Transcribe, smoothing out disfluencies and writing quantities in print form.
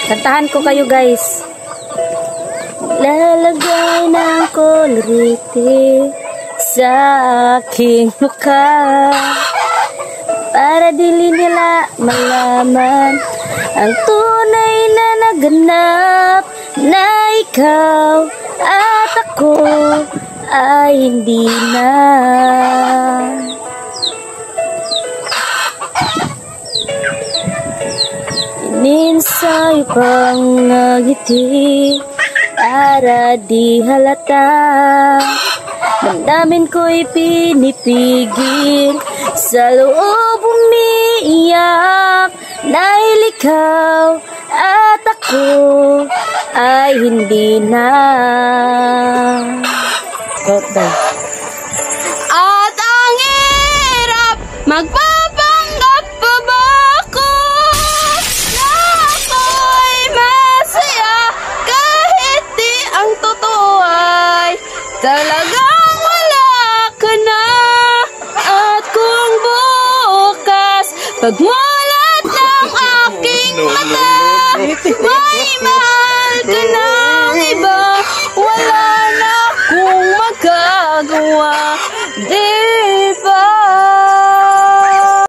Kantahan ko kayo guys. Lalagay ng kolorete sa aking mukha para dili nila malaman ang tunay na naganap, na ikaw at ako ay hindi na. Ininsay pang ngiti para di halata, damdamin ko'y pinipigil, sa loob umiiyak, dahil ikaw at ako ay hindi na. At ang hirap magpapanggap pa ba ako na ako'y masaya kahit di ang totoo ay talagang wala ka na. At kung bukas pagmulat ng aking mata may mahal ka ng iba,